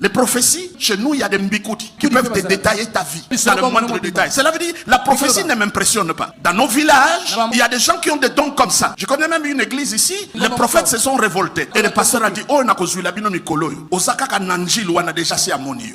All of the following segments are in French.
Les prophéties, chez nous, il y a des mbikoudi qui peuvent te détailler ta vie dans le moindre détail. Cela veut dire, la prophétie ne m'impressionne pas. Dans nos villages, il y a des gens qui ont des dons comme ça. Je connais même une église ici, les prophètes se sont révoltés. Et le pasteur a dit, oh,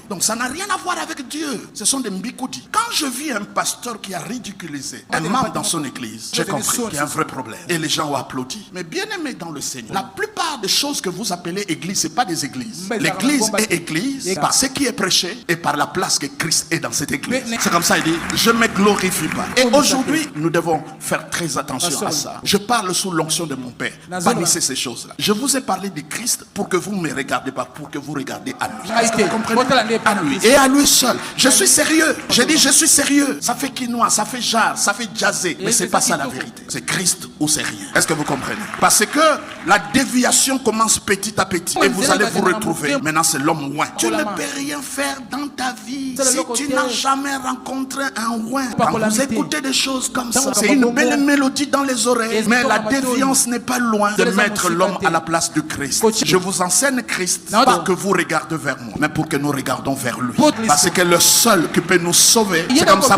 donc ça n'a rien à voir avec Dieu. Ce sont des mbikoudi. Quand je vis un pasteur qui a ridiculisé un membre dans son église, j'ai compris qu'il y a un vrai problème. Et les gens ont applaudi. Mais bien aimé dans le Seigneur, la plupart des choses que vous appelez église, ce n'est pas des églises. L'église est église par ce qui est prêché et par la place que Christ est dans cette église. C'est comme ça, il dit, je ne me glorifie pas. Et aujourd'hui, nous devons faire très attention à ça. Je parle sous l'onction de mon Père. Bannissez ces choses-là. Je vous ai parlé de Christ pour que vous ne me regardez pas, pour que vous regardez à lui. Est-ce que vous comprenez? À lui. Et à lui seul. Je suis sérieux. J'ai dit, je suis sérieux. Ça fait quinoa, ça fait jar, ça fait jazzé. Mais c'est pas ça la vérité. C'est Christ ou c'est rien. Est-ce que vous comprenez? Parce que la déviation commence petit à petit. Et vous allez vous retrouver. Maintenant, c'est l'homme ouin. Tu ne peux rien faire dans ta vie si tu n'as jamais rencontré un ouin. Quand vous écoutez des choses comme ça, c'est une belle mélodie dans les oreilles. Mais la déviance n'est pas loin de mettre l'homme à la place de Christ. Je vous enseigne Christ, pas que vous regardez vers moi, mais pour que nous regardons vers lui. Parce que le seul qui peut nous sauver, c'est comme ça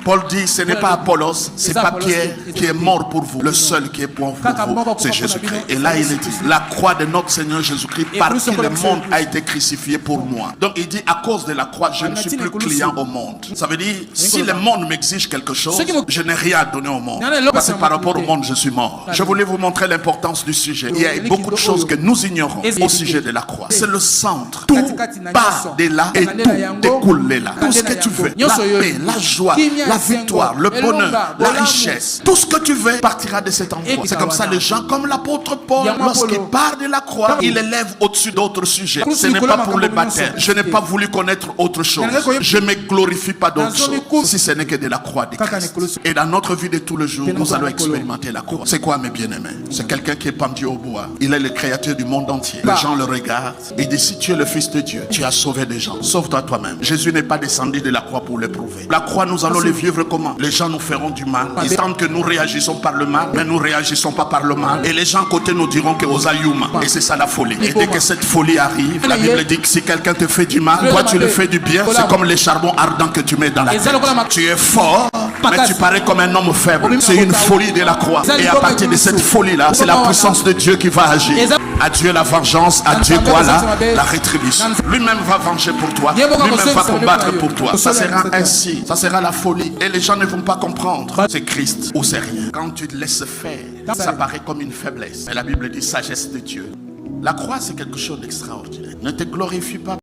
Paul dit, ce n'est pas Apollos, c'est pas Pierre qui est mort pour vous. Le seul qui est pour vous, c'est Jésus-Christ. Et là, il dit, la croix de notre Seigneur Jésus-Christ, par qui le monde a été crucifié pour moi. Donc il dit, à cause de la croix, je ne suis plus client au monde. Ça veut dire, si le monde m'exige quelque chose, je n'ai rien à donner au monde. Parce que par rapport au monde, je suis mort. Je voulais vous montrer l'importance du sujet. Il y a beaucoup de choses que nous ignorons au sujet de la croix. C'est le centre. Tout part de là et tout découle de là. Tout ce que tu veux, la paix, la joie, la victoire, le bonheur, la richesse, tout ce que tu veux partira de cet endroit. C'est comme ça les gens, comme l'apôtre Paul, lorsqu'il part de la croix, il élève au-dessus d'autres sujets. Ce n'est pas pour le baptême. Je n'ai pas voulu connaître autre chose. Je ne me glorifie pas d'autre chose. Si ce n'est que de la croix de Christ. Et dans notre vie de tous les jours, nous allons expérimenter la croix. C'est quoi, mes bien-aimés? C'est quelqu'un qui est pendu au bois. Il est le créateur du monde entier. Les gens le regardent et disent, si tu es le Fils de Dieu, tu as sauvé des gens. Sauve-toi toi-même. Jésus n'est pas descendu de la croix pour l'éprouver. La croix, nous allons le vivre comment? Les gens nous feront du mal. Ils sentent que nous réagissons par le mal, mais nous ne réagissons pas par le mal. Et les gens à côté nous diront que aux Ayuma. Et c'est ça la folie. Et dès que cette folie arrive, la Bible dit que si quelqu'un te fait du mal, toi tu le fais du bien, c'est comme les charbons ardents que tu mets dans la tête. Tu es fort, mais tu parais comme un homme faible. C'est une folie de la croix. Et à partir de cette folie-là, c'est la puissance de Dieu qui va agir. À Dieu la vengeance, à Dieu quoi là? La rétribution. Lui-même va venger pour toi. Lui-même va combattre pour toi. Ça sera ainsi. Ça sera la folie. Et les gens ne vont pas comprendre. C'est Christ ou c'est rien. Quand tu te laisses faire, ça paraît comme une faiblesse. Mais la Bible dit sagesse de Dieu. La croix, c'est quelque chose d'extraordinaire. Ne te glorifie pas.